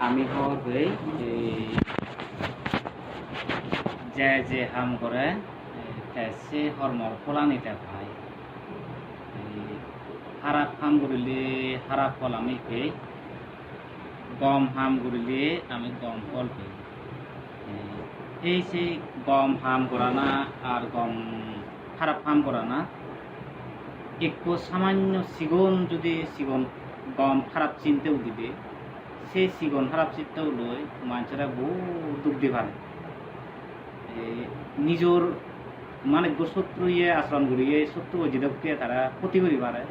আমি হওয়ার হয়ে যে হাম করে সে হরমর ফলানিতে ভাই হারাপ হাম করিলে হারাপ ফল আমি পেয়ে গম হাম করিলে আমি গম ফল পেয়ে এই সেই গম হাম করা না আর গম খারাপ হাম করা না একটু সামান্য সিগন যদি সিগন গম খারাপ চিনতেও দিবে সেই সিগন খারাপ চিন্তাও লই মানুষেরা বহু দুঃখ দিয়ে পারে নিজের মানে শত্রু আচরণ করিয়ে শত্রু অজিদকে তারা ক্ষতি করি পারে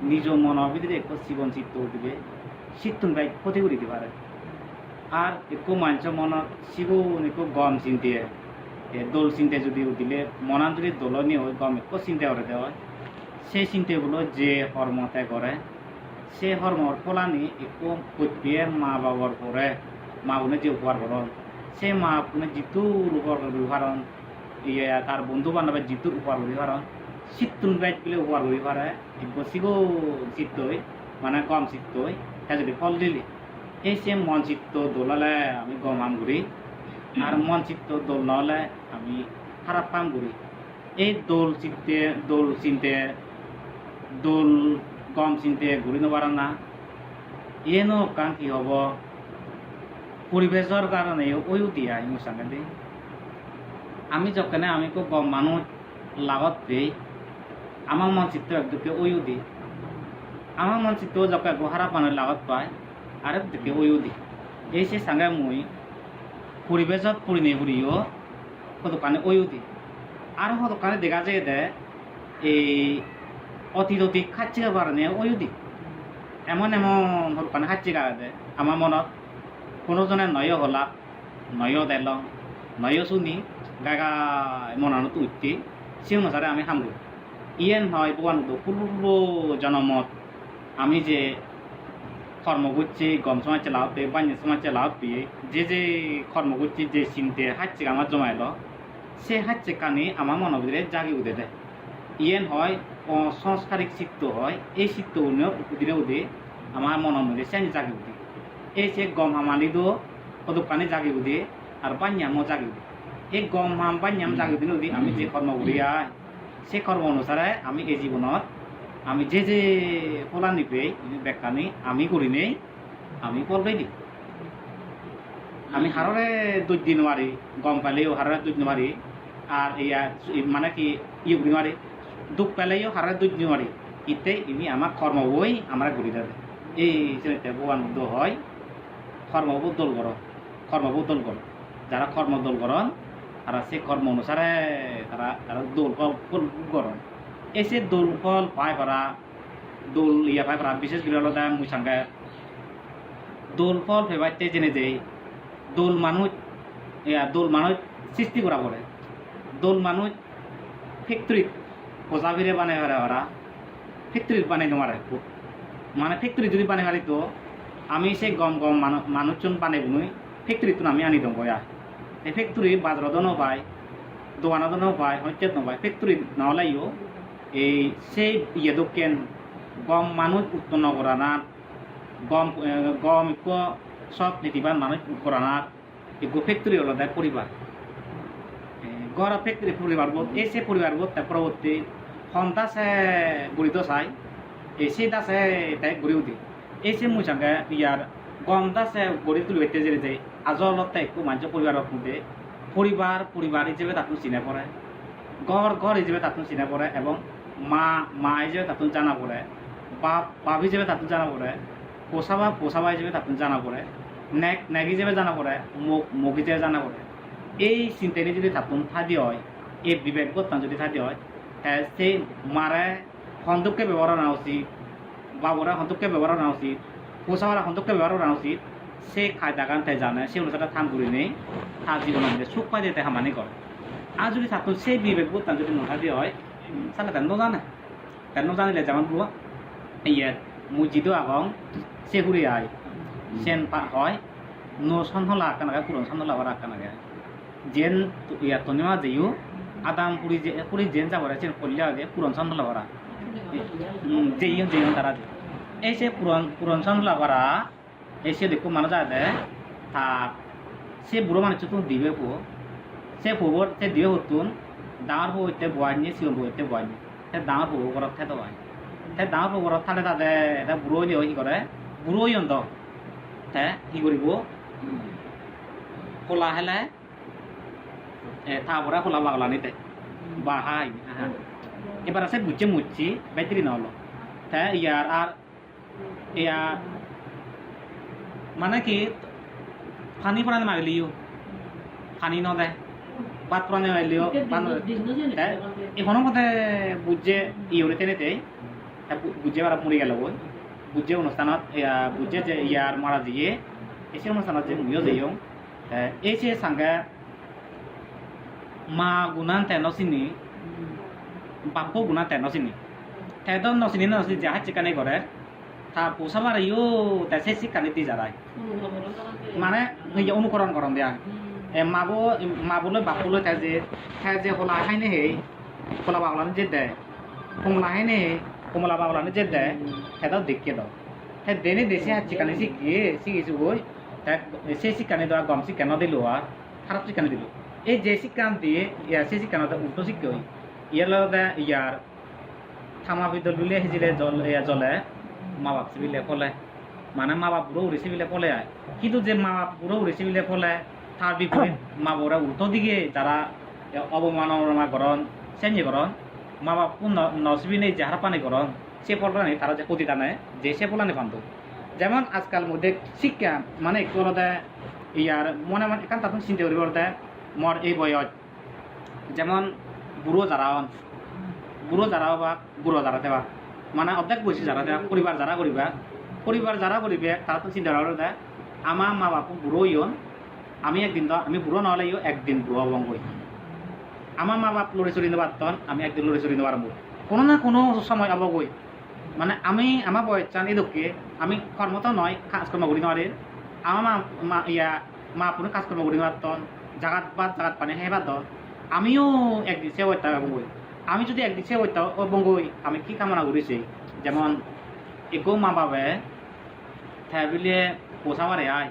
নিজ মনের ভিতরে একটু সিগন চিত্ত দিবে চিত্তন ভাই ক্ষতি করি দিতে পারে আর একটু মানুষের মনত সিগুন একটু গম চিনতে দোল চিন্তা যদি দিলে মনান যদি দোলনীয় হয় গম একটু চিন্তা করে দেওয়া সেই চিন্তাগুলো যে হরমতে করে সে হরমর ফলানি একটু প্রত্যেক মা বাবার পরে মা বোনের যে উপহার করেন সে মা বোনের জিতুর উপহার করেন তার বন্ধু বান্ধবের জিতুর উপহার করি পারেন চিত্তুন বাইট পেলে উপহার করি পারে একটু সিগো চিত্ত মানে গম চিত্ত তা যদি ফল দিলে এই সে মন চিত্ত দোলালে আমি গম হাম করি আর মন চিত্ত দোল নহলে আমি খারাপ কাম করি এই দোল চিনতে দোল গম চিনতে ঘুরি নপারা না এনো কাম কি হব পরিবেশের কারণে ওইও দিয়া মোৰ সঙ্গে আমি যখন আমি খুব গম মানুষ লাগত পেয়ে আমার মন চিত্ত একদিকে ওইও দি আমার মন চিত্ত যখন খারাপ মানুষ লাগত পায় আরেকদিকে ওইও দি এই সে সঙ্গে মই পরিবেশত পরিণে ঘুরিও কতখানি ওইও দি আর কতখানি দেখা যায় দে এই অতীত খাচ্ছি কারণে ওইও দি এমন সরকানে খাচ্ছি কারণে আমার মনত কোনোজনে নয় হলা নয় দেল নয় শুনি গাগা মনানো উঠতে সে অনুসারে আমি হামগো ইয়েন হয় ভগবান পূর্ব জন্মত আমি যে কর্ম করছি গম সমাজ চালাও পেয়ে বান্য সমাজ চালাও পেয়ে যে কর্ম করছি যে চিনতে হাচ্ছে আমার জমাইল সে হাচ্ছে কানে আমার মনের ভিতরে জাগি উঠে দেয় ইয়েন হয় সংস্কারিক চিত্ত হয় এই চিত্ত দিনে উঠে আমার মনের মধ্যে সে জাগি উঠে এই সে গম হামানিদ কতখানি জাগি উঠে আর বান্যামও জাগি উঠে এই গম হাম বান্যাম জাগি দিনে উঠে আমি যে কর্ম করি সে কর্ম অনুসারে আমি এই জীবনত আমি যে ফলানি পেয়ে ব্যাখ্যানি আমি করি নেই আমি ফল দিই আমি হাররে দৈর্য নোৱাৰি গম পালেও হাররে দৈর্য নোৱাৰি আর ইয়া মানে কি ইয়ে করি নোৱাৰি দুঃখ পেলেও হাররে দৈর্য নোৱাৰি ইতে ইনি আমার কর্ম বই আমরা ঘুরি দেবে এই শ্রেণীতে ভগবান বুদ্ধ হয় কর্মবোধল কর যারা কর্মদল করেন তারা সে কর্ম অনুসারে তারা দোল ফল করেন এসে দোল ফল পায় পারা দোল ইয়া পায় পারা বিশেষ করে আলাদা মুই সঙ্গে দোল ফল ফেবাইতে জেনে যে দোল মানুষ সৃষ্টি করা পড়ে দোল মানুষ ফ্যাক্টরিত প্রজাবিরে বানাই পারে ওরা ফ্যাক্টরিত বানাই নেওয়ার মানে ফ্যাক্টরি যদি বানাই পারি তো আমি সেই গম মানুষজন বানাই বুনুই ফ্যাক্টরিত আমি আনি দম বয়া এই ফ্যাক্টরি বাজারত নপায় দোকানত নপায় হত্যত নপায় ফ্যাক্টরি নহলেও এই সেই ইয়ে দোকেন গম মানুষ উৎপন্ন করা না গম সব নীতিবান মানুষ করা না এগুলো ফ্যাক্টরি হলো দেয় পরিবার গড় ফ্যাক্টরি পরিবার বোধ এই সে পরিবার বোধ তার পরবর্তী সন্তাসে গড়িত চাই এই সেই দাসে তাই গড়ি উঠি এই সে মুই সঙ্গে ইয়ার গম দাসে গড়ি তুলি বেঁচে যে আজলত একটু মানুষ পরিবারের মধ্যে পরিবার হিসেবে তাকে চিনে পড়ে ঘর হিসেবে তাকে চিনে পড়ে এবং মা হিসেবে তাকে জানা পড়ে বাপ হিসেবে তাকে জানা পড়ে পোষাবা হিসেবে তাকে জানা পড়ে নেক হিসেবে জানা পড়ে মুখ হিসেবে জানা পড়ে এই চিন্তাটি যদি তাতুন থাকি হয় এই বিবেকবোধ যদি থাকি হয় সেই মারে সন্তোষকে ব্যবহার না উচিত বাবুরা সন্তোষকে ব্যবহার না উচিত পোষাওয়ালা সন্তোষকে ব্যবহার করা উচিত সে খাদ্য গান তাই জানে সেই অনুসারে থাম করে নেই তার জীবনের মধ্যে সুখ পাই দিতে হামানি করে আর যদি থাকুন সেই বিবেকবোধ যদি নথাকি হয় তাহলে তেন জানিলে যেমন বুয়া ইয়ে মুজিদো আগং সে ঘুরে আয় সেন হয় নো সন্হলা আকানাগে পুরন সন্হলা হওয়ার আকানাগে যেন ইয়া তনিমা যেও আদাম পুরি যেন যাবো সেন কলিয়া আগে পুরন সন্হলা হওয়া যেইন তারা এই সে পুরন সন্হলা করা এসে দেখো মানুষ আছে তা সে বুড়ো মানুষ তো দিবে পো সে পোবর সে দিবে হতুন ডাঙর পো হইতে বয়ানি সিও পো হইতে বয়ানি সে ডাঙর পো ঘরত থাকে তো সে ডাঙর পো ঘরত থাকে তাতে এটা বুড়ো হইলে কি করে বুড়ো হই অন্ত তে কি করিব খোলা হেলে তারপরে খোলা বাগলা নিতে বাহাই এবার আছে বুঝছে মুচ্ছি ব্যাটারি না হলো তে ইয়ার আর ইয়ার মানে কি পানি পড়ানো মাগলিও পানি ন দেয় বাদ পড়ানো মাগলিও এখনো মতে বুঝে ইউরে টেনেতে বুঝে বারা মরে গেল বই বুঝে অনুষ্ঠানত বুঝে যে ইয়ার মারা দিয়ে এসে অনুষ্ঠানত যে মুইও যাইও এসে সাঙ্গে মা গুণান তেন চিনি বাপো গুণান তেন চিনি তেদন নচিনি নচিনি যাহা চিকানি করে তা পোষাবার ইও তাই চিকানি দি যারাই মানে নিজে অনুকরণ করন দিয়া মাবলৈ বাপুলৈ তাই যে হলা খাইনে হে হলা বাগলানি যে দেয় কমলা খাইনে কমলা বাগলানি যে দেয় সেটাও দেখিয়ে দাও সে দেনে দেশে আর চিকানি শিখিছো গই সে চিকানি দেওয়া গম চিকানো দিলো আর খারাপ চিকানি দিল এই যে চিকান দিয়ে সে চিকানতে উল্টো শিক্ষা হই ইয়ার লগতে ইয়ার থামা বিদল বিলে সিজিলে জলে মা বাপ সিবিলে ফলে মানে মা বাপ বুড়ো উড়ে সিবিলে ফলে আয় কিন্তু যে মা বাপ বুড়ো উড়ে সিবিলে ফলে তার বিপরীত মা বউরা উল্টো দিকে যারা অবমাননা করন চেঞ্জ করন মা বাপ নসবি নেই যাহারা পানি করন সে ফলটা নেই তারা যে ক্ষতি টানে যে সে ফলানি পান্ত যেমন আজকাল মধ্যে শিক্ষা মানে একটু আলাদা ইয়ার মনে মনে এখান তাতে চিন্তা করি বলতে মর এই বয়স যেমন বুড়ো যারা বা বুড়ো যারা দেওয়া মানে অর্ধেক বয়সী যারা দেওয়া পরিবার যারা করিবে তারা তো চিন্তা করা আমার মা বাপ বুড়ো ইয়ন আমি একদিন তো আমি বুড়ো নহলে ইও একদিন বুড়ো হব গই আমার মা বাপ লড়ে চড়ি নেবার আমি একদিন লড়ে চড়ি নেবার কোনো না কোনো সময় হব গই মানে আমি আমার বয়স চান এই দুঃখে আমি কর্মত নয় কাজকর্ম করি নেওয়ারে আমার মা পুরো কাজকর্ম করি নেবার জাগাত পানি হেবার আমিও একদিন সে হইতে বঙ্গই আমি যদি একদিন সে হইতে ও বঙ্গই আমি কি কামনা করেছি যেমন এগো মা বাবে থাবিলে পোষাবারে আয়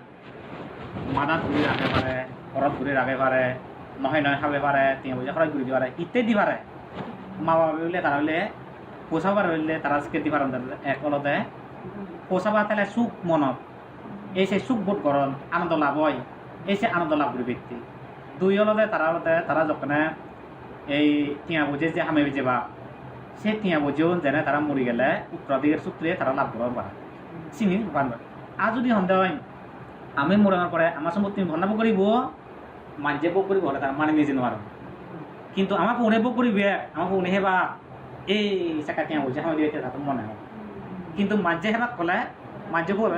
মাদা ঘুরে রাখতে পারে ঘরত ঘুরে রাখতে পারে নহয় খাবে পারে 3 বজে খরচ ঘুরে দিতে পারে ইত্যাদি পারে মা বাবা বলে তারা হলে পোষাবার হইলে তারা স্কেতি পারেন এক অলতে পোষাবার তাহলে সুখ মনত এই সে সুখ বোধ করন আনন্দ লাভ হয় এই সে আনন্দ লাভ করে ব্যক্তি দুই অলতে তারা যখন এই টিয়া বুঝে যে হামে যাবা সে টিয়া বুঝেও যেন তারা মরি গেলে উত্তরাধিকার সূত্রে তারা লাভ করতে পারে চিনি পারবে আর যদি সন্দেহ হয় আমি মরানোর পরে আমার সম্পত্তি ভন্ডাব করিব মাঝে বক করিব হলে তার মানে নিজে নোয়ার কিন্তু আমার ফোনে বক করিবে আমার ফোনে হেবা এই চাকা টিয়া বুঝে হামে দিয়ে তার মনে হয় কিন্তু মাঝে হেবাক কলে মাঝে বলবে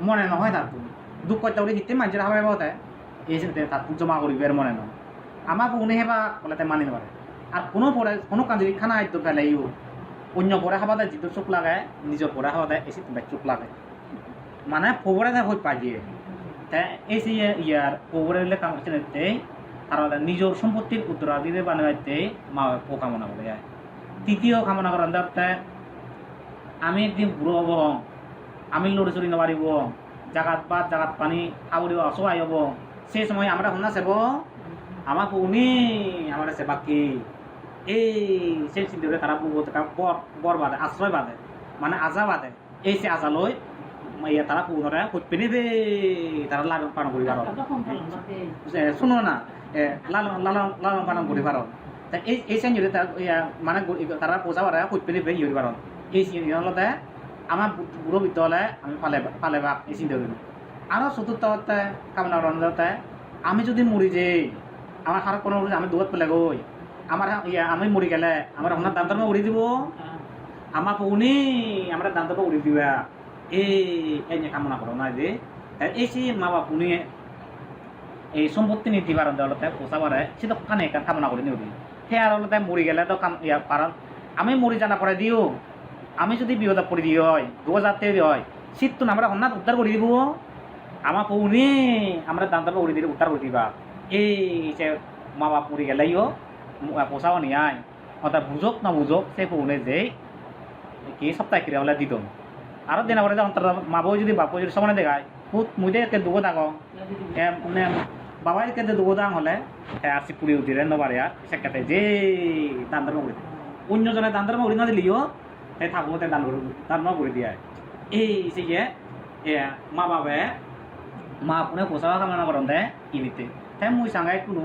মনে নহয় তার দুঃখ করতে বলে হিতে মাঝে হাবে বলতে এই তার জমা করিবে মনে নয় আমার ফোনে হেবা কলে মানি নেবারে আর কোনো কাজ যদি খানা আইতো ফেলাইও অন্য পরে খাওয়া দেয় যিটো চোখ লাগায় নিজের পরে খাওয়া দেয় এসে তোমার চোখ লাগে মানে পবরে দেয় হয়ে পাইয়ে তাই এই যে ইয়ার পবরে কাম করতে তারা নিজের সম্পত্তির উত্তরাধিকারী বানাইতে মা বাপ কামনা করে যায় তৃতীয় কামনা করার দাঁড়াতে আমি একদিন বুড়ো হব আমি লড়ে চড়ি নবারিব জাগাত পানি খাবরিব অসহায় হব সেই সময় আমরা শুনা চাব আমার উনি আমার সেবা কি এই সেই চিন্তা করে তারা বর বাঁধে আশ্রয় বাঁধে মানে আজা বাঁধে এই সে আজা লৈ তারা পুনরে খুঁজপে নিবে তারা লালন পালন করি পার শুনো না লালন পালন করি পার এই চেঞ্জ মানে তারা পোষা পারে খুঁজপে নিবে ইয়ে পার এই চিন্তা আমার বুড়ো বৃদ্ধ হলে আমি পালে ভাব এই চিন্তা করি আরও চতুর্থতে কামনা রঞ্জতে আমি যদি মরি যে আমার হার কোনো আমি দৌড় পেলে গই আমার আমি মরি গেলে আমার আপনার দান্তর উড়ি দিব আমার উনি আমরা দান্তর উড়ি দিবা এই নিয়ে কামনা করো না যে এই যে মা বাপ উনি এই সম্পত্তি নীতি পারেন দেওয়ালতে পোষা পারে সে তো খানে কামনা করে নিবি সে আর হলতে মরি গেলে তো কারণ আমি মরি জানা পরে দিও আমি যদি বিপদে পড়ি দিয়ে হয় 2003 হয় শীত তো আমরা হন্না উদ্ধার করে দিব আমার উনি আমরা দান্তর উড়ি দিলে উদ্ধার করে দিবা এই যে মা বাপ মরি গেলেও পোষাও নিয়ে অর্থাৎ বুঝক না বুঝক সে পৌনে যে কি সপ্তাহে কিরা হলে দিত আরো দিনা পরে অন্তর মাবো যদি বাপো যদি সমানে দেখায় খুব মুদে কে দুগো দাগো মানে বাবাই কে দুগো দাং হলে আর সি পুরি উঠিরে নবারে আর সেকাতে যে দান্দর মগুড়ি অন্য জনে দান্দর মগুড়ি না দিলিও তাই থাকবো তাই দান মগুড়ি দিয়ে এই সে মা বাবা মা পুনে পোষাবা কামনা করেন দে ইনিতে তাই মুই সাঙ্গাই কোনো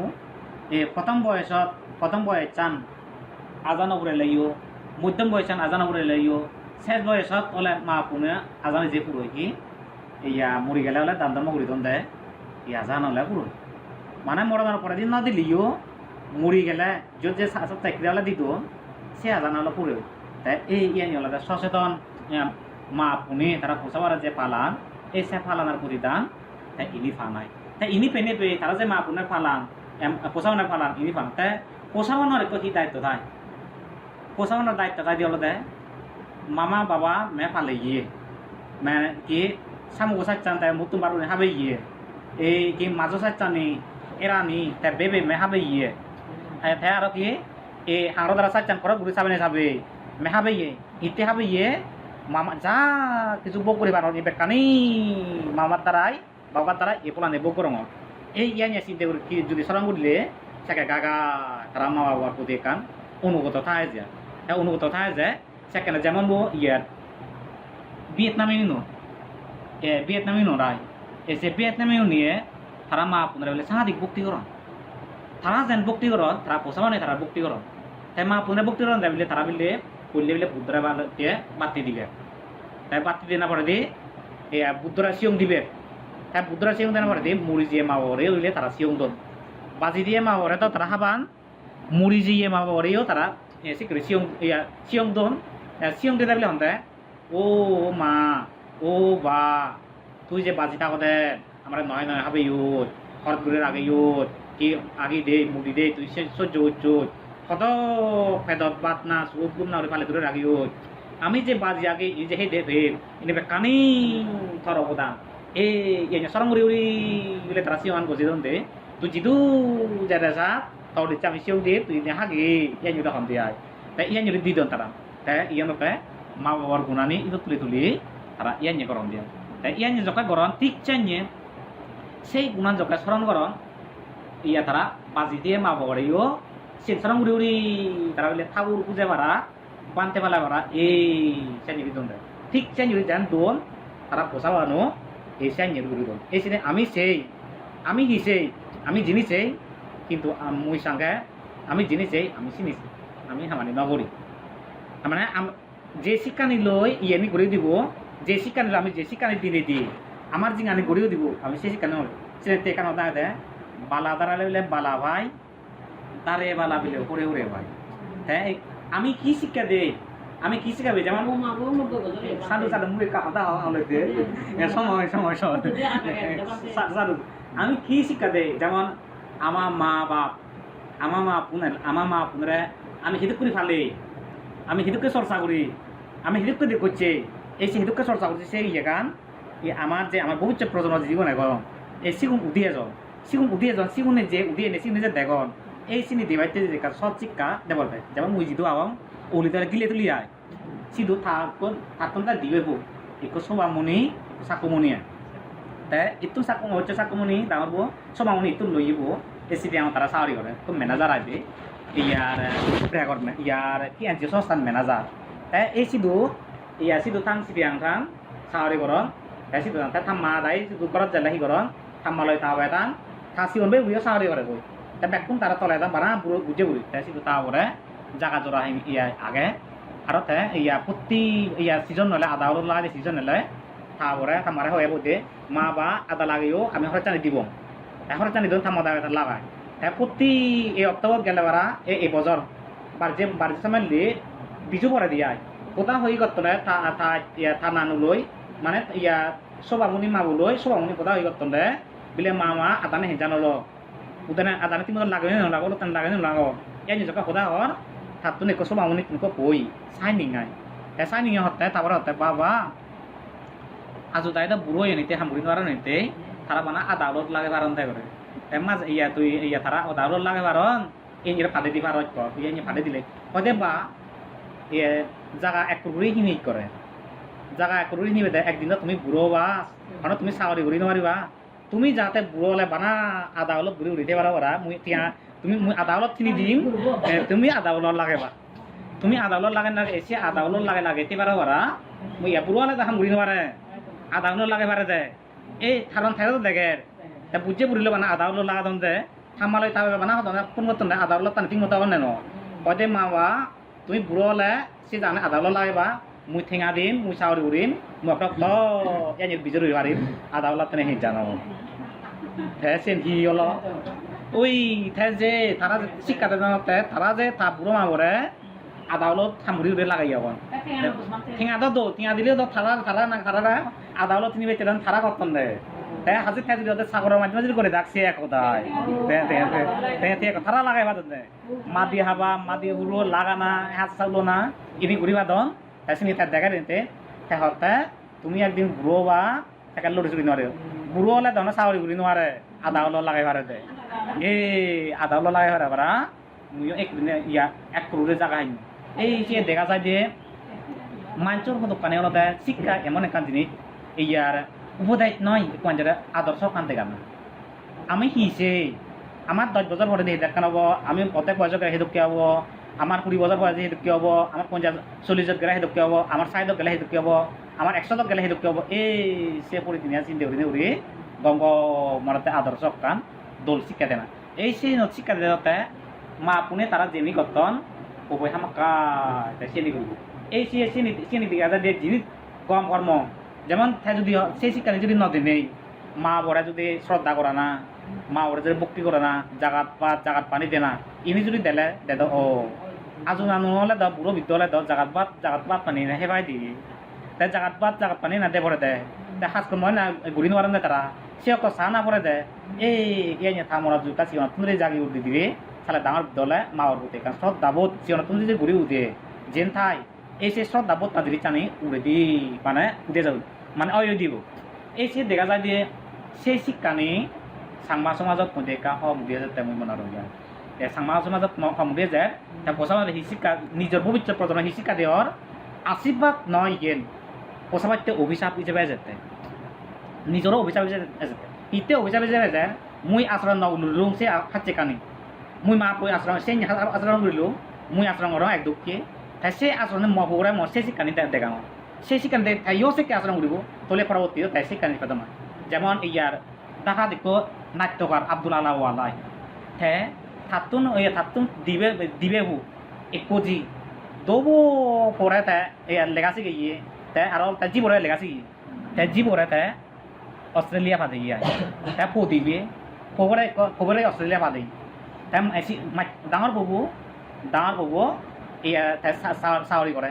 প্রথম বয়স চান আজান উপরে লাইও মধ্যম বয়স চান আজান উপরে লাইও শেষ বয়সত ওলে মা পুনে আজান যে পুরো কি ইয়া মরি গেলে ওলে দান মগুড়ি দন দে ই আজান হলে পুরো মানে মরণের পরে দিন না দিলিও মরি গেলে যত যে চাকরি হলে দিত সে আজান হলে পুরো তাই এই ইয়ানি হলে সচেতন মা পুনে তারা পোষাবার যে পালান এই সে পালানোর প্রতিদান তাই ইনি ফানাই তাই ইনি পেনে পেয়ে তারা যে মা পুনে ফালান পোষাবানোর ফালান ইনি ফান তাই পোষাবানোর একটু কি দায়িত্ব তাই পোষাবানোর দায়িত্ব তাই দিয়ে দে মামা বাবা মে ফালে গিয়ে মে কি সামুগো সাচ্চান তাই মুতুম বারু হাবে গিয়ে এই কি মাঝো সাচ্চানি এরানি তাই বেবে মে হাবে গিয়ে তাই আর কি এই হাঁড়ো দ্বারা সাচ্চান করে ঘুরে সাবে সাবে মে হাবে গিয়ে ইতে হাবে গিয়ে মামা যা কিছু বক করে বানো এবার কানি মামার দ্বারাই বাবার দ্বারা এ পোলা নেব করং এই ইয়ানিয়া চিন্তা করে কি যদি সরং করলে সেকে গাগা তারা মা বাবার প্রতি কান অনুগত থাকে যে অনুগত থাকে যে সেখানে যেমন ইয়ার ভিয়েতনামি রায় এসে ভিয়েতনামি নিয়ে তারা মা আপনারা বলে সাহাদিক ভক্তি করন তারা যেন ভক্তি করন তারা পোষা মানে তারা ভক্তি করন তাই মা আপনারা ভক্তি করন তাই বলে তারা বললে করলে বলে বুদ্ধরা বাতি দিবে তাই বাতি দিয়ে না পরে দিয়ে বুদ্ধরা সিয়ং দিবে তাই বুদ্ধরা সিয়ং দেওয়ার পরে দিয়ে মুড়ি দিয়ে মা বাবারে হইলে তারা সিয়ং দন বাজি দিয়ে মা বাবারে তো তারা হাবান মুড়ি দিয়ে মা বাবারেও তারা সে করে সিয়ং দন সিয়ং দিতে বলে হন্তে ও মা ও বা তুই যে বাজি থাকতে আমরা নয় হবে ইউত হরত গুড়ের আগে ইউত কি আগে দে মুড়ি দে তুই সহ্য উচ্চ কত ফেদত বাত না সুপ গুম না ফালে দূরে রাখি আমি যে বাজি আগে এই যে হে দেবে ইনে কানি থর অবদান এই সরং উড়ি উড়ি বলে তারা সিওয়ান গজি দন দে তুই জিদু যারা সা তাও দিচ্ছে আমি সিও দে তুই দেখা গে ইয়ান ইউটা হন দিয়ে তাই ইয়ান ইউটা দি দন তারা তাই ইয়ান তাই মা বাবার গুণানি ইটো তুলি তারা ইয়ান ইয়ে করন দিয়ে তাই ইয়ান যখন গরম ঠিক চাইয়ে সেই গুণান যখন স্মরণ করন ইয়া তারা বাজি দিয়ে মা বাবারেও সিনসরং উড়ি উড়ি তারা বলে ঠাকুর পুজো বাড়া বানতে পালা বাড়া এই চাইনি দন দেয় ঠিক চাইনি যান দোন তারা পোষাবানো এই চাইনি উড়ি দন এই সিনে আমি সেই আমি কি সেই আমি জিনিস সেই কিন্তু মুই সঙ্গে আমি জিনিস সেই আমি চিনিস আমি হামানি নগরী মানে যে শিক্ষা নিলই ইয়ানি গড়ে দিব যে শিক্ষা নিল আমি যে শিক্ষা দিনে দিই আমার জিং আনি গড়েও দিব আমি সেই শিক্ষা নয় সে কেন দাঁড়াতে বালা দাঁড়ালে বলে বালা ভাই তারে বালা বিলে উড়ে উড়ে ভাই হ্যাঁ আমি কি শিক্ষা দেই আমি কি শিখাবি যেমন সাধু সাধু মুখে কাঁদা হলে সময় সাধু আমি কি শিক্ষা দেই যেমন আমার মা বাপ আমার মা পুনরে আমি হিদুক করে ফালে আমি হিদুককে চর্চা করি আমি হিদুককে দেখছে এই সে হিদুককে চর্চা করছি সেই গান আমার যে আমার বহুত প্রজন্ম জীবন এখন এই সিগুন উঠিয়ে যাও সিগুনে যে উঠিয়ে নে সিগুনে যে দেখন এই চিনি দিবাইতে যে সব শিক্ষা দেবল পাই যেমন মুই যিটো আওয়াং অলিতার গিলে তুলি আয় সিধু থাকুন তার দিবে বো একো সবামনি সাকুমনিয়া তাই ইটু হচ্ছে সাকুমনি ডাঙর বো সবামনি ইটু লইব এসি দিয়ে আমার তারা সাহারি করে তো ম্যানেজার আসবে ইয়ার ড্রাইভার ইয়ার কি আনছে সংস্থান ম্যানেজার তাই এই সিধু থাং সিদিয়াং থাং সাহারি করন তাই সিধু তাই থাম্মা তাই সিধু করত জেলা হি করন থাম্মালয় তাওয়াই থাং থাসিওন বে উইও সাহারি করে বই তাই বেকুন তারা তলে দাম বানা বুড়ো বুঝে বুড়ি তাই সিধু তা করে জাগা জোড়া ইয়া আগে আর তাই ইয়া প্রতি ইয়া সিজন নলে আদা হলো লাগে সিজন নলে তা করে থামারে হয়ে বইতে মা বা আদা লাগেও আমি খরচানি দিব তাই খরচানি দিন থামা দাওয়াই লাগায় তাই প্রতি এই অক্টোবর গেলে বারা এই বছর বারজে সময় বিজু পরে দিয়া কোথা হয়ে গতলে থানা নুলই মানে ইয়া সবামুনি মাবুলই সবামুনি কোথা হয়ে গতলে বিলে মা আদানে হেজানলো উদানে আদানে তুমি লাগাই নালাগো তেন লাগাই নালাগো ইয়ার নিজকে কোথা হর থাতুন একো সবামুনি তুমি বই সাইনিং নাই তাই সাইনিং হতে তারপরে হতে বাবা আজু তাই তো বুড়ো এনিতে হামুড়ি নোয়ার নিতে তারা বানা আদালত লাগে বারণ তাই করে তাই মাঝ ইয়া তুই ইয়া তারা আদালত লাগে বারণ এই ফাঁদে দি পারত ইয়ে ফাঁদে দিলে হতে বা জায়গা এক টুকরি হিনি করে জায়গা কৰি নিবে দে একদিন তুমি বুড়ো বা মানে তুমি চাকৰি কৰি নোৱাৰিবা তুমি যাতে বুড়ো হলে বানা আধা অলপ ঘূৰি উঠিতে পাৰা মই এতিয়া তুমি মই আধা অলপ কিনি দিম তুমি আধা অলপ লাগেবা তুমি আধা অলপ লাগে লাগে এসে আধা অলপ লাগে তে পারা মই বুড়ো হলে দেখাম ঘূৰি নোৱাৰে আধা অলপ লাগে পারে দে এই থারন থাইরো দেখে তা বুঝে বুড়িলে বানা আধা অলপ লাগা দে থামালৈ তাবে বানা হতো না কোন মতন আধা অলপ তান ঠিক মতো হবে না কয়তে মাওয়া তুমি বুড়ো হলে সে জানে আধা অলপ লাগেবা মুই ঠেঙা দিম মুই চাউরি উড়িম মুই আপনার এনে বিজর হয়ে পারিম আধা অলপ তেনে হি জানো হ্যাঁ সেন হি হলো ওই থে যে তারা শিক্ষাতে জানাতে তারা যে তা বুড়ো মাবরে আধা অলপ থামুরি উড়ে লাগাই যাবন ঠেঙা তো ঠেঙা দিলেও তো থারা না থারা আধা অলপ তিনি বেঁচে থারা করতেন দে হ্যাঁ হাজির থাকি যদি সাগরের মাঝে মাঝে করে ডাকছে এক কথায় থারা লাগাই বাদ দে মাদি হাবা মাদি হুড়ো লাগানা হাত চাউলো না ইনি ঘুরি বাদন তাই তার দেখা দিতে হতে তুমি একদিন বুড়ো বা তাকে লড়ি চুরি নোৱাৰে বুড়ো হলে ধরনের চাউরি ঘুরি নোৱাৰে আধা অলপ লাগাই পারে দে এই আধা অলপ লাগাই পারে পারা মুইও একদিনে ইয়া এক করোড়ে জায়গা হাইনি এই যে দেখা যায় যে মানুষের দোকানে হলতে শিক্ষা এমন একটা জিনিস ইয়ার উপদায়িত নয় কোয়াঞ্জারে আদর্শ কান থেকে আমি হিসে আমার 10 বছর পরে দেখে দেখান হবো আমি প্রত্যেক বছর গেলে হেদুকে হবো আমার 20 বছর পরে হেদুকে হবো আমার 40 গেলে হেদুকে হবো আমার 60 গেলে হেদুকে হবো আমার 100 গেলে হেদুকে হবো এই সে পরিদিনিয়া চিন্তা করি গঙ্গ মরতে আদর্শ কান দোল শিক্ষা দেয় না এই সেই শিক্ষা দিতে মা পুনে তারা জেনি করতন ওই হামাকা শ্রেণী করব এই শ্রেণী দিকে যে জিনিস কম কর্ম যেমন যদি সেই শিক্ষা যদি নদী নেই মা বড়া যদি শ্রদ্ধা করে না মা বড়া যদি ভক্তি করে না জাগাত পানি দে না ইনি যদি দেলে দে ও আজু নানু হলে দ বুড়ো বৃদ্ধ হলে জাগাত পাত পানি না হেবাই দি তাই জাগাত পানি না দে পরে দে হাজ কমায় না ঘুরি নোয়ারেন দে তারা সে অত চা না পরে দে এই ইয়ে থামরা জুতা সিওনা তুমি জাগি উঠে দিবি তাহলে ডাঙর দলে মাওয়ার উঠে কারণ শ্রদ্ধাবোধ সিওনা তুমি যদি ঘুরি উঠে যেন থাই এই সে শ্রদ্ধাবোধ না দিবি চানি উড়ে দি মানে উঠে যাবে মানে অয় দিব এই সে দেখা যায় যে সেই শিক্ষানি সাংমা সমাজত মধ্যে কা হমুদিয়ে যায় মই মনে রইয়া সাংমা সমাজত হমুদিয়ে যায় তা পোষাবাদে সি শিক্ষা নিজের ভবিষ্যৎ প্রজন্ম সি শিক্ষা দেওয়ার আশীর্বাদ নয় গেন পোষাবাদে অভিশাপ হিসেবে যেতে নিজেরও অভিশাপ হিসেবে যেতে ইতে অভিশাপ হিসেবে যায় মুই আচরণ নলুং সে খাচ্ছে কানি মুই মা পই আচরণ সে আচরণ করিলো মুই আচরণ করো এক দুঃখে তাই সে আচরণে মহরে মর সে শিক্ষানি দেখাও সেই শিক্ষানি তাইও সে আচরণ করিব তলে পরবর্তী তাই শিক্ষানি কথা নয় যেমন ইয়ার দেখা দেখো নাট্যকার আব্দুল আলাহ ওয়ালাই তে থাতুন দিবে হু এক পুঁজি দবো পরে তে লেগাছি গিয়ে তে আর তাই জীবরে লেগাছি গিয়ে তে জীবরে তে অস্ট্রেলিয়া ফাদে গিয়ে তে ফো দিবে খবরে অস্ট্রেলিয়া ফাদে তাই ডাঙর বাবু ইয়া চাকরি করে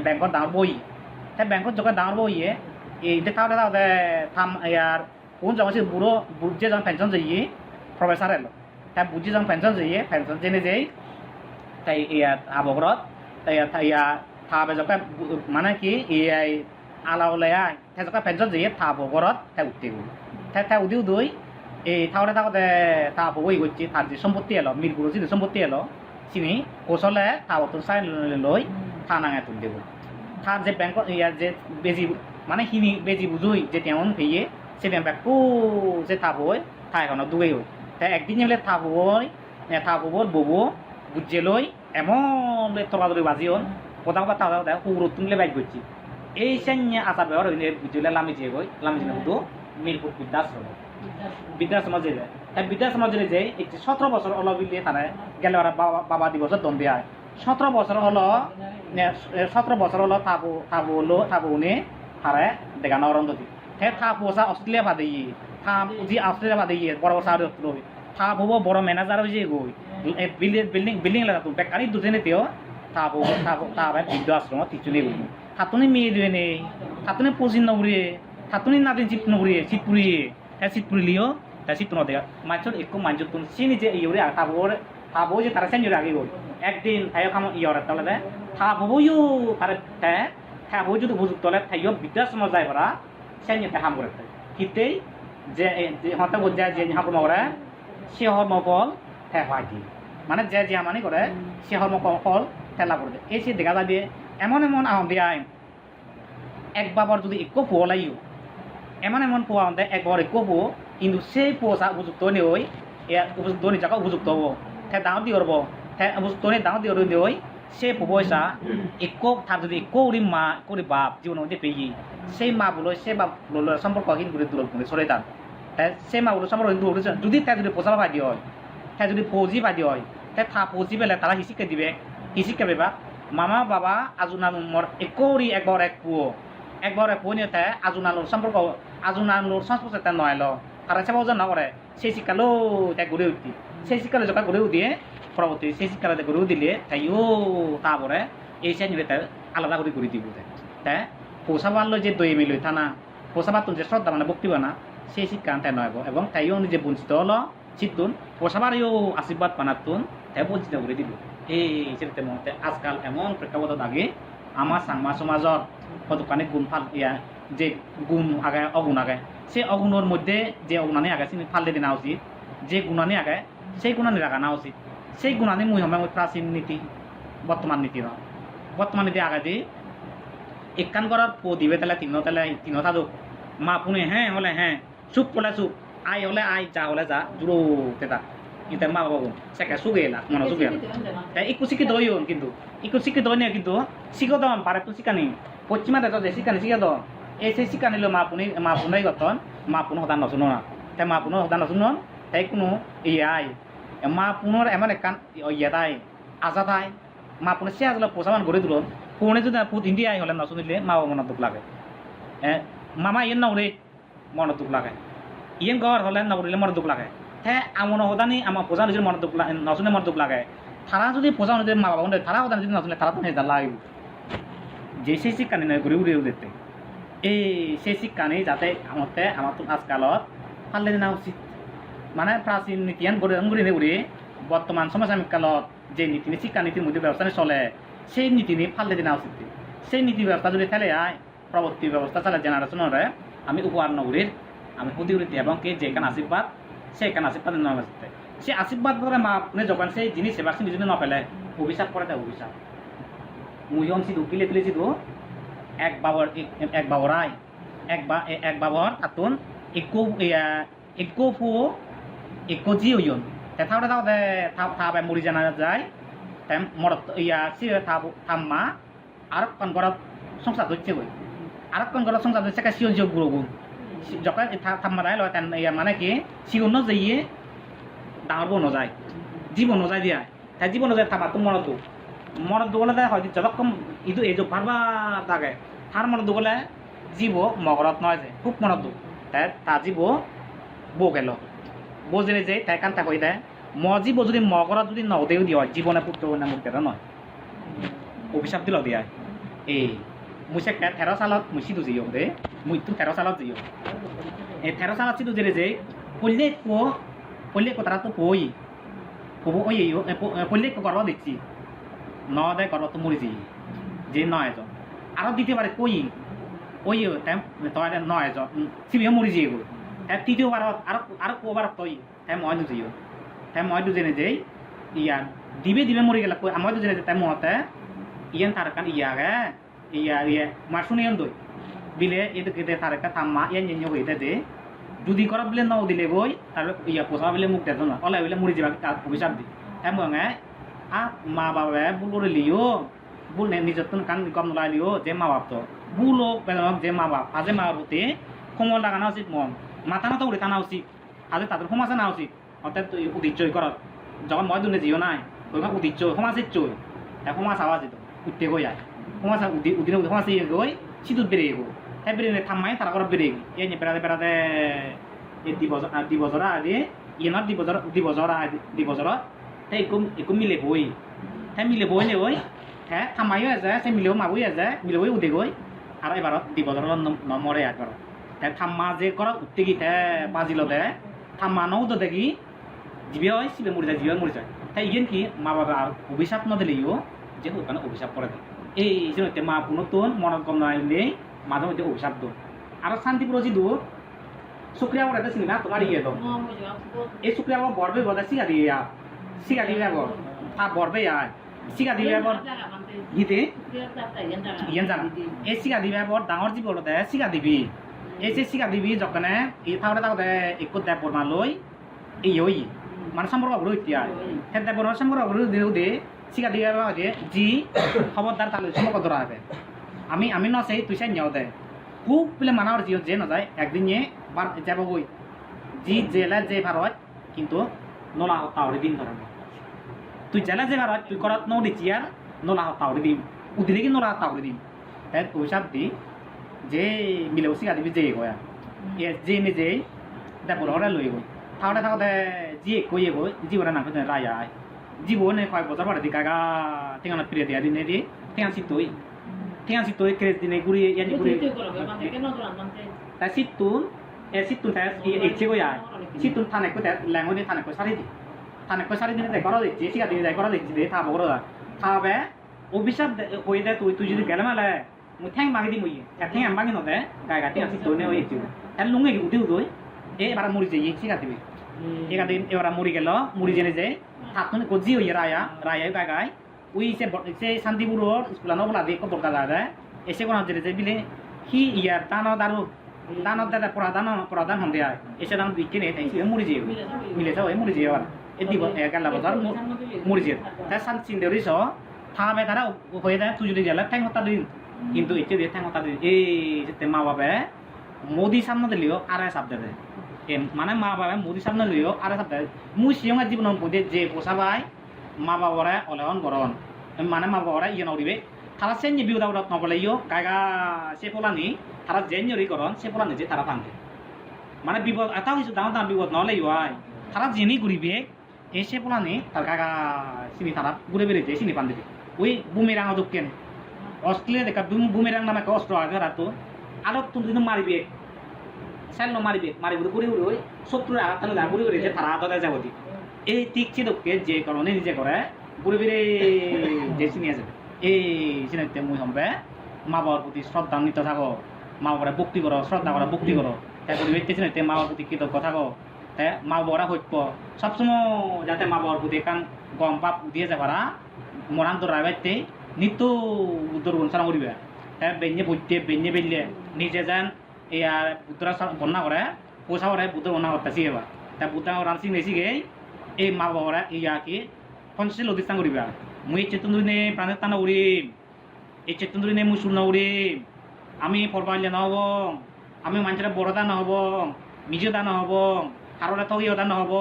বেংকত ডাঙর বই তাই বেংকত যখন ডাঙর বইয়ে এই দেখাওতে থাম ইয়ার কোন জমাছি বুড়ো যে যখন পেনশন যাইয়ে প্রফেসর এলো তাই বুঝি যখন পেনশন যাইয়ে পেনশন জেনে যাই তাই ইয়া আবগরত তাই ইয়া থাবে যখন মানে কি এই আলাওলায়া তাই যখন পেনশন যাইয়ে থাবগরত তাই উঠতে গেল তাই উদিও দই এই থাকতে তা বই করছি তার যে সম্পত্তি এলো মিরগুলো যে সম্পত্তি এলো চিনি ওচলে তাবতো চাই লৈ থা নাঙাই তুলি দেব থার যে বেংক ইয়ার যে বেজি মানে সিনি বেজি বুঝুই যে তেমন ফেয়ে সে ব্যাকু যে থাবই থা এখন দুগেই হই তাই একদিন হলে থাবর ববো বুঝে লই এমন তলাদলি বাজি হল কোথাও কথা সৌর তুমলে বাইক করছি এই সেন আচার ব্যবহার হইলে বুঝলে লামি যে গই লামি যে বুধু মিরপুর বৃদ্ধাশ্রম যে যায় তাই বৃদ্ধাশ্রম যে যে 17 বছর হলো বিলে তারা গেলে ওরা বাবা দিবসত দম দেয় 17 বছর হলো থাবো উনি তারা দেখানো অরন্ধতি হে থাপোসা অস্ট্রেলিয়া বাদে জি অস্ট্রেলিয়া বাদে বড় বড় সারি লই থাবো বড় ম্যানেজার হয়ে গই বিল্ডিং লাগা তো বেকারি দুজনে তেও থাবো বৃদ্ধাশ্রম তিচুনি গই হাতুনি মেয়ে দুয়ে নেই হাতুনি পজিন নগরিয়ে হাতুনি নাদিন চিপ নগরিয়ে চিতপুরিয়ে সিটপুরিলিও তা সিট নদে মাছর একটু মাঞ্জুর তুন সিনি যে ইউরে থাবো যে তারা সেঞ্জুরি আগে গই একদিন থাইও খাম ইয়র তলে থাবো ইউ তারে থাবো যদি বুঝুক তলে থাইও বৃদ্ধাশ্রম যায় ভরা সেঞ্জে হাম করে হিতেই যে হতে বোঝা যে হাম করে সে হর্মফল হয়টি মানে যে হামানি করে সে হর্মফল ঠেলা করে এই সে দেখা যায় দিয়ে এমন আহম দিয়ে এক বাবার যদি একো পুয়া লাইও এমন পুয়া আমাদের এক বাবার একো পুয়ো কিন্তু সেই পুয়া উপযুক্ত নেই ওই উপযুক্ত নি জায়গা উপযুক্ত হবো তাই দাঁড় দিয়ে উঠবো তাই উপযুক্ত নেই দাঁড় দিয়ে উঠে ওই সে পয়সা একো তার যদি একো উড়ি মা করে বাপ জীবন মধ্যে পেয়ে সেই মা বলো সে বাপ বলো সম্পর্ক কিন্তু দূর করে সরে তার তাই সে মা বলো সম্পর্ক কিন্তু যদি তাই যদি পোষা বাদি হয় তাই যদি ফৌজি বাদি হয় তাই থা ফৌজি পেলে তারা হিসিকে দিবে হিসিকে পেবা মামা বাবা আজুনালুর একো উড়ি একবার এক পুয়ো নিয়ে তাই আজুনালুর সম্পর্ক আজুনালুর সংস্পর্শে তাই নয় লো তারা সেবা ওজন না করে সেই শিক্ষালো তাই গড়ে উঠি সেই শিক্ষালে যখন গড়ে উঠিয়ে পরবর্তী সেই শিক্ষালে গড়ে দিলে তাইও তারপরে এই সে নিলে তাই আলাদা করে ঘুরে দিব তাই পোষা বাড়লো যে দই মিলই থানা পোষা বাতুন যে শ্রদ্ধা মানে বক্তি বানা সেই শিক্ষা তাই নয় এবং তাইও নিজে বঞ্চিত হলো চিত্তুন পোষা বাড়িও আশীর্বাদ বানাতুন তাই বঞ্চিত করে দিব এই সেটাতে মতে আজকাল এমন প্রেক্ষাপট আগে আমার সাংমা সমাজত কতখানি গুণ ফাল ইয়া যে গুণ আগে অগুণ আগে সেই অগুণের মধ্যে যে অগুণানি আগে চিনি ফাল দিয়ে না উচিত যে গুণানি আগে সেই গুণানি রাখা না উচিত সেই গুণানি মুই সময় প্রাচীন নীতি বর্তমান নীতি নয় বর্তমান নীতি আগে দিয়ে একখান করার পো দিবে তাহলে তিন থাকুক মা পুনে হ্যাঁ হলে হ্যাঁ চুপ বলে চুপ আই হলে আই যা হলে যা জুড়ো তেতা কিন্তু মা বাবা সেকে সুগে এলা মনে সুগে এলা তাই একটু শিক্ষিত হইও কিন্তু একটু শিক্ষিত হই না কিন্তু শিখো তো পারে তো শিখানি পশ্চিমা দেশ যে শিখানি শিখে তো এই সেই শিক্ষা নিল মা পুনাই গতন মা পুনো হতান নশুনো না তাই মা পুনো হতান নশুনো তাই কোনো ইয়াই মা পুনোর এমন একখান ইয়া তাই আজা তাই মা পুনে সে আসলে পোষামান গড়ে দিল পুনে যদি পুত ইন্ডিয়া হলে নশুনিলে মা বাবা মনে দুঃখ লাগে মামা ইয়েন নৌরে মনে দুঃখ লাগে ইয়েন ঘর হলে নগরিলে মনে দুঃখ লাগে হ্যাঁ আমার হদানি আমার পোষা নিজের মনে দুঃখ নশুনে মনে দুঃখ লাগে তারা যদি পোষা নিজের মা বাবা তারা হদানি যদি নশুনে তারা তো হেদার লাগবে যে সেই শিক্ষানি নয় ঘুরে ঘুরে দেখতে এই সেই শিক্ষানি যাতে আমার তো আজকালত পারলে না উচিত মানে প্রাচীন নীতিয়ান ঘুরে ঘুরে বর্তমান সমসাময়িক কালত যে নীতি শিক্ষা নীতির মধ্যে ব্যবস্থা চলে সেই নীতি নিয়ে ফাললে দিনা উচিত সেই নীতি ব্যবস্থা যদি ফেলে আয় পরবর্তী ব্যবস্থা চালে জেনারেশনের আমি উপহার নগরীর আমি প্রতি উড়িতে এবং কে যেখানে আশীর্বাদ সেইখানে আশীর্বাদ নয় সে আশীর্বাদ করে মা আপনি যখন সেই জিনিস সেবার সে যদি না পেলে অভিশাপ করে দেয় অভিশাপ মুহিয়ম সিধু কিলে তুলে সিধু এক বাবরাই এক বাবর তাতুন একো ফু একো জি হইয়ন তাহলে তাহলে থাবে মুড়ি জানা যায় তাই মরত ইয়া সি থাম্মা আর কোন গরব সংসার হচ্ছে বই আর কোন গরব সংসার হচ্ছে সিও যোগ গুরুগুন যখন থাম্মা রায় লয় তেন ইয়া মানে কি সিও যাইয়ে ডাঙর বোন যায় জীবন যায় দিয়া তাই জীবন যায় থামা তো মরদ দুগলে দেয় হয়তো যতক্ষণ ইদু এই যে বারবার থাকে তার মরদ দুগলে জীব মগরত নয় যে খুব মরদ দু তাই তা জীব বউ গেল বউ জেনে যে তাই কান্তা কই দেয় জীব যদি মগরত যদি নদেও দিয়ে হয় জীবনে পুত্র না মুক্তের নয় অভিশাপ দিল দিয়া এই মুছে 13 সালত মুই সিধু যাইও দে মুই তো 13 সালত যাইও এই 13 সালত সিধু জেনে যে পল্লে তারা তো পই ওই পল্লে গর্ব দেখছি ন দেয় গর্ব তো মরি যাই যে নয় এজন আরো দিতে পারে কই ওই তাই নয় এজন সিবিও মরি যাই গো তাই তৃতীয়বার আরো কোবার তৈ তাই মই দুজিও তাই মই দুজনে যে ইয়া দিবে মরি গেল মই দুজনে তাই মতে ইয়ান তারকান ইয়াগে ইয়া মাসুনিয়ন দই বিলে এদিকে তারকা থাম্মা ইয়ান জেনে হইতে দে যদি করা বিলে নাও দিলে বই তার ইয়া পোষা বিলে মুখ দেন না অলাই বিলে মুড়ি যাবা অভিশাপ দি তাই মঙ্গে মা বাবা বুল লিও বুল নিজতন কান কম লাই লিও যে মা বাপ তো বুলো যে মা বাপ আজে মা বাপতে সময় লাগানো উচিত মন মাথা না তো উড়ে টানা উচিত আজে তাদের সমাজে না উচিত অর্থাৎ উদিচ্ছয় করত যখন মই দুনে জিও নাই ওই উদিচ্ছয় সমাজের চই তাই সমাজ আওয়াজ দিত উঠতে গই আয় সমাজ উদিনে সমাজ ইয়ে গই সিঁদুর বেড়ে গো তাই বেড়ে থামাই তারা করে বেড়ে এই বেড়াতে এই দিবজরা আদি ইয়েনার দিবজরা তাই একো মিলে বই তাই মিলে বই নে বই হ্যাঁ থামাইও আছে সে মিলেও মাবই আছে মিলেবই উঠে গই আর এবার দিবজর নমরে একবার তাই থাম্মা যে করা উঠতে গি তাই বাজিল দে থাম্মা নও তো দেখি জিবে হয় সিবে মরে যায় তাই ইয়েন কি মা বাবা অভিশাপ ন দিলেও যে ওখানে অভিশাপ করে দেয় এই জন্য মা পুনতুন মনত গম নাইলে মাঝে মধ্যে অভিশাপ দো আর শান্তিপুর জিদু শুক্রিয়া বলে চিনি না তোমার ইয়ে দো এই শুক্রিয়া বরবে বলে সিগা দিয়ে তা বরবে আয় সিগা দিবে বর ইতে ইয়ান জাগা এই সিগা দিবে বর ডাঙর জীব দে সিগা দিবি এই যে সিগা দিবি যখন এই থাওরে তাওতে একো দে বরমা লই এই ওই মানে সম্পর্ক গুলো ইতিয়া হেতে বরমা সম্পর্ক গুলো দিও দে সিগা দিবে দে জি খবরদার তাহলে সম্পর্ক ধরা হবে আমি ন সেই তুই সাই নিও দে খুব বলে মানার জিও যে ন যায় একদিন বার যাব গই জি জেলা যে ভারত কিন্তু নলা তাওরে দিন ধরা তুই জেলা যে ভারত তুই করত ন দিছি আর নলা তাওরে দিম উদিলে কি নলা তাওরে দিম তাই তুই সব দি যে মিলেও সিগা দিবি যে গয়া এ যে নে যে দা বড় হরা লই গই থাওরে থাকতে জি কই গই জি বড় না কই রায়া জীবনে কয় বছর পরে দিকাগা টেঙ্গানা প্রিয় দিয়া দিনে দি টেঙ্গা সিতুই ক্রেজ দিনে গুড়ি ইয়ানি গুড়ি তা সিতুন তা এচে গয়া সিতুন থানে কই তা ল্যাঙ্গুনি থানে কই সারি দিনে দেখরা দিছি সিগা দিনে দেখরা দিছি দে থা বড় থাবে অভিশাপ কই দে তুই যদি গেলে মালে মুই ঠ্যাং মাগি দি মুই ঠ্যাং আম মাগি নদে গায়গা টেঙ্গা সিতুই নে ওই ইচু এল লুঙ্গে উদি উদই এবার মুড়ি যাই সিগা দিবি এগা দিন এবার মুড়ি গেল মুড়ি জেনে যে থাকুন কজি হই রায়া গায় উই সে শান্তিপুর স্কুলানো বলা দে কত দাদা এসে কোন জেনে যে বিলে হি ইয়ার দানো দাদা প্রধান হন দেয়া এসে দাম বিকে নে তাই মুড়ি যে মিলে যাও মুড়ি যে আর এ দিব গালা বাজার মুড়ি যে তা শান্তি দেরি স থাবে তারা হয়ে যায় তুই যদি গেলে ঠ্যাং হতা দিন কিন্তু এতে দিয়ে ঠ্যাং হতা দিন এই যেতে মা বাবা মোদি সামনে দিলিও আরে সাপ দেবে মানে মা বাবা মোদি সামনে লিও আরে সাপ দেবে মুই সিয়ঙা জীবন মধ্যে যে পোষাবাই মা বাবারা অলেহন গরন মানে মা বাবারা ইয়ে নড়িবে তারা সেন যে বিউদা উড়াত নবলে ইয় গায়গা সে পোলানি তারা জেন জরি করন সে পোলানি যে তারা থামবে মানে বিপদ এটা কিছু দাম বিপদ নহলে ইয় তারা জেনি ঘুরিবে এই সে পোলানি তার গায়গা চিনি তারা ঘুরে বেরিয়েছে চিনি পান দিবে ওই বুমেরাং দক্ষিণ অস্ট্রেলিয়া দেখা বুমেরাং নামে একটা অস্ত্র আগে রাতো আরো তুমি যদি মারিবে সেল মারিবে ঘুরে ওই শত্রুর আঘাত তাহলে ঘুরে যে তারা আদতে যাব দি এই টিকছে দক্ষে যে কারণে নিজে করে ঘুরে বেড়ে যে চিনিয়ে যাবে এই চিনাইতে মুই হমবে মা বাবার প্রতি শ্রদ্ধান্বিত থাকো মা বাবারা ভক্তি করো শ্রদ্ধা করো ভক্তি করো তাই করি বেঁচতে চিনাইতে মা বাবার প্রতি কৃতজ্ঞ থাকো তাই মা বাবারা হইপ সবসময় যাতে মা বাবার প্রতি কান গম পাপ দিয়ে যাবারা মরান তো রাইবাইতে নিত্য উত্তর অনুসরণ করিবে তাই বেঞ্জে বইতে বেঞ্জে নিজে যান এই আর বুদ্ধরা বন্যা করে পয়সা করে বুদ্ধ বন্যা করতেছি এবার তা বুদ্ধা রানসি নেছি গে এই মা বাবারা ইয়াকে পঞ্চাশ অধিষ্ঠান করিবা মুই চেতনদুরিনে প্রাণের টানা উড়িম এই চেতনদুরিনে মুই শূন্য উড়িম আমি পরবাইলে নহব আমি মানুষের বড় দা নহব নিজে দা নহব কারোরে থগিও দা নহব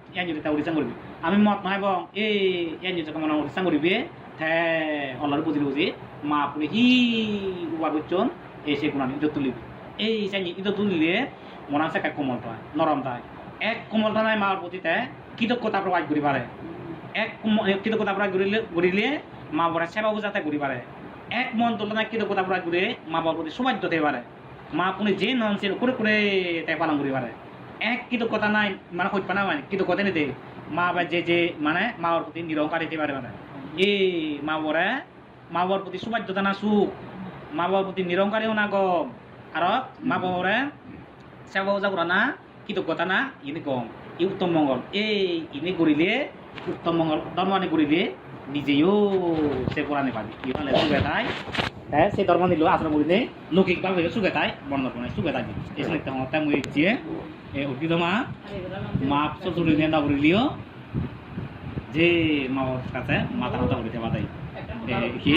ইয়ান যদি তা অধিষ্ঠান করবি আমি মত নহব এই ইয়ান যদি মানে অধিষ্ঠান করবি হ্যাঁ অল্লাহর বুঝি মা পুরে হি উবার বুঝছন এসে কোনানি ইজত তুলিবি এই চাই ইজত তুলিলে মনার সে কোমল হয় নরম হয় এক কোমলতা নাই মার প্রতি কৃতজ্ঞতা প্রকাশ করি পারে এক কৃতজ্ঞতা প্রকাশ করিলে মা বাবার সেবা বুঝাতে করি পারে এক মন তুলনায় কৃতজ্ঞতা প্রকাশ করে মা বাবার প্রতি সৌভাগ্য হতে পারে মা আপনি যে নন সে করে তাই পালন করি পারে এক কৃতজ্ঞতা নাই মানে হইতে না মানে কৃতজ্ঞতা নিতে মা বাবা যে মানে মা বাবার প্রতি নিরঙ্কার দিতে পারে মানে এই মা বাবার প্রতি সৌভাগ্যতা না সুখ মা বাবার প্রতি নিরঙ্কারেও না গম আর মা বাবারে সেবা বুঝা করা না কৃতজ্ঞতা না ইনি কম ই উত্তম মঙ্গল এই ইনি করিলে উত্তম মঙ্গল ধর্ম আনি করিলে নিজেও সে কোরআনে পাবি ইহলে সুখে তাই তাই সে ধর্ম নিল আশ্রম করিলে লৌকিকভাবে সুখে তাই বর্ণনা সুখে থাকবে এই সময় হতে মুই দিয়ে উদ্ভিদ মা চতুর্থ না করিলিও যে মা বাবার কাছে মাথা মাথা করিতে পাতাই কি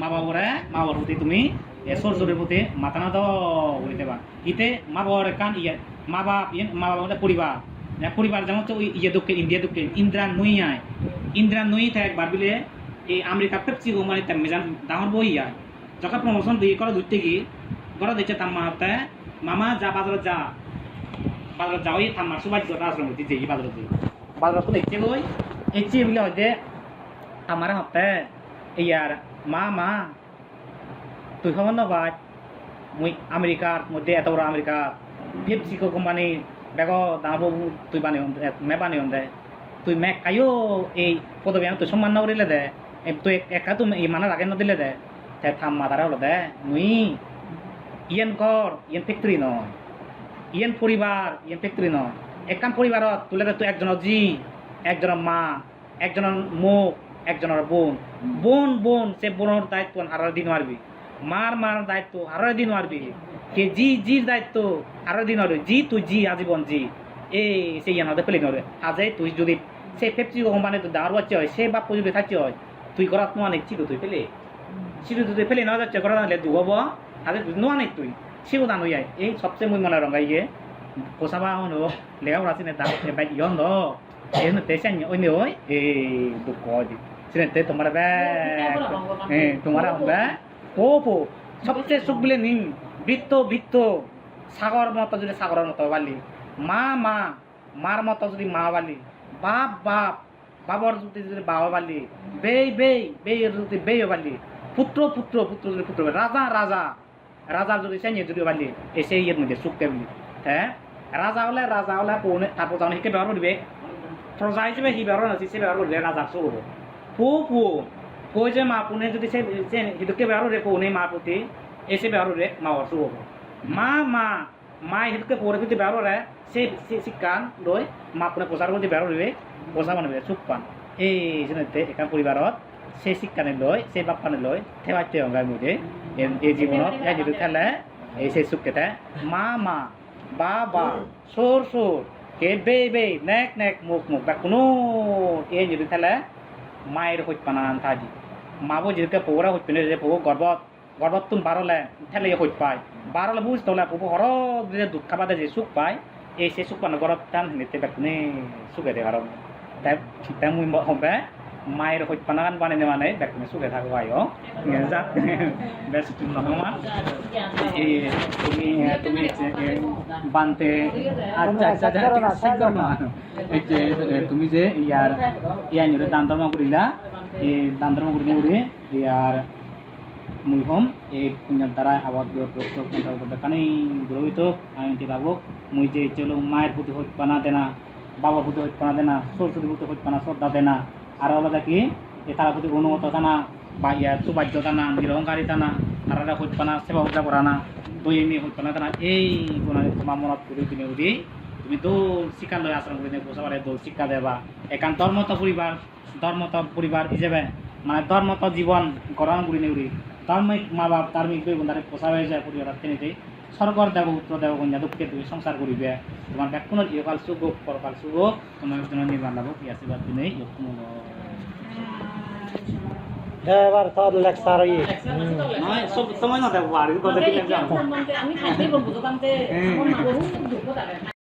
মা বাবার প্রতি তুমি সরজরের প্রতি মাথা না দাও বলতে পার ইতে মা বাবার কান ইয়ে মা বাবা পরিবার যেমন তো ইয়ে দক্ষিণ ইন্দিরা নই থাকে একবার বিলে এই আমেরিকা পেপসি কোম্পানি মেজান ডাঙর বই আয় যখন প্রমোশন দিয়ে করে ধরতে গিয়ে ঘরে দিচ্ছে তার মা হাতে মামা যা বাজারে যাওই থামার সবাই আশ্রম দিতে বাজারে তো দেখতে গই এসে বলে হয়তো আমার হাতে ইয়ার মা তুই খবর না ভাই মুই আমেরিকার মধ্যে এত বড় আমেরিকা পেপসি কোম্পানি বেগ দাঁড়াবো তুই বানিয়ে দে তুই মে কাইও এই পদবী তুই সম্মান না করিলে দে তুই একা তুই মানার আগে না দিলে দে থাম মাতারা হলো দে মুই ইয়েন কর ইয়েন ফ্যাক্টরি নয় ইয়েন পরিবার ইয়েন ফ্যাক্টরি নয় একখান পরিবারত তুলে দে তুই একজন জি একজনের মা একজনের মুখ একজনের বোন বোন সে বোনের দায়িত্ব হারার দিন মারবি মার দায়িত্ব হারার দিন মারবি কে জির দায়িত্ব হারার দিন মারবি তুই আজীবন এই সেই ইয়ানাতে ফেলে নরে আজে তুই যদি সে ফেপসি কোম্পানি তুই দাঁড় বাচ্চা হয় সে বাপ যদি থাকতে হয় তুই করাত নোয়া নেই চিরু তুই ফেলে নেওয়া যাচ্ছে করা জানলে দু হব আজে তুই নোয়া নেই তুই সেও দান হইয়াই এই সবচেয়ে মুই মনে রঙাইয়ে পোষাবা হনো লেখাপড়া চিনে দাও বাইক ইয়ন দ এই তে চাই ওই নে ওই এই দুঃখ দি চিনে তে তোমার ব্যাগ তোমার ব্যাগ পো সবচেয়ে সুখ বলে নিন বৃত্ত সাগর মতো যদি সাগরের মতো বালি মার মতো যদি মা বালি বাবার যদি বাবা বালি বেয়ের যদি বেয়ে বালি পুত্র যদি পুত্র রাজার যদি চাইনিয়ে যদি বালি এসে ইয়ের মধ্যে সুখ কেবলি হ্যাঁ রাজা হলে পৌনে তারপর যখন হিকে ব্যবহার করবে প্রজা হিসেবে হি ব্যবহার আছে সে ব্যবহার করলে রাজার সুখ হবো পুয় যে মা পুনে যদি সে হিদুকে ব্যবহার করে পৌনে মার প্রতি এসে ব্যবহার করে মাওয়ার সুখ হবো মা হিদুকে পৌরে যদি ব্যবহার করে সে শিক্ষা লই মা পুনে প্রচার করতে ব্যবহার করবে প্রচার বানবে সুখ পান এই জন্যতে এখান পরিবারত সেই শিক্ষানে লই সেই বাপ্পানে লই থেবাইতে অঙ্গার মধ্যে এই জীবনত এই যদি খেলে এই সেই সুখ কেটে মা বা সোর কে বে নেক মুখ বা কোনো এই যদি খেলে মায়ের হইত পানান থাকি মাবো যেদিকে পৌরা হইত পেলে যে পৌ গর্বত তুন বারলে ঠেলে হইত পায় বারলে বুঝ তোলা পৌ হর যে দুধ খাবাতে যে সুখ পায় এই সে সুখ পানো গরব টান নিতে বেকুনে সুখে দে কারণ তাই মুই হবে মায়ের হইত পানান বানাইনে মানে বেকুনে সুখে থাকো আয়ো যা বেশ তুমি নহমা এই তুমি বানতে আচ্ছা এই যে তুমি যে ইয়ার নিরে দান ধর্ম করিলা এই দান ধর্ম করি ইয়ার মুই হম এই পুণ্যের দ্বারা আবার কানে গ্রহিত আমি পাবো মুই যে চলো মায়ের প্রতি হইত পানা দেনা বাবার প্রতি হইত পানা দেনা সরস্বতীর প্রতি হইত পানা শ্রদ্ধা দেনা আর আলাদা কি তার প্রতি অনুমত থানা বা ইয়ার সুবাদ্য থানা নিরহংকারী থানা তারা হইত পানা সেবা পূজা করা না দই এমনি হইত পানা থানা এই তোমার মনত করে তুমি উঠি তুমি দোল শিক্ষা লয় আচরণ করে বসাবারে দোল শিক্ষা দেবা একান ধর্মত পরিবার হিসেবে মানে ধর্মত জীবন গরম করে নেউরি ধার্মিক মা বাপ ধার্মিক দুই বন্ধারে পোষাবে যায় পরিবার তেনেতে স্বর্গর দেব উত্তর দেব কন্যা দুঃখে তুমি সংসার করিবে তোমার ব্যাকুণের ইহকাল সুখ হোক পরকাল সুখ হোক তোমার জন্য নির্মাণ লাভ কি আশীর্বাদ দিনে এবার তো লেকচার ই নয় সব সময় না দেবো আর কথা কি আমি খাইতে বলবো তো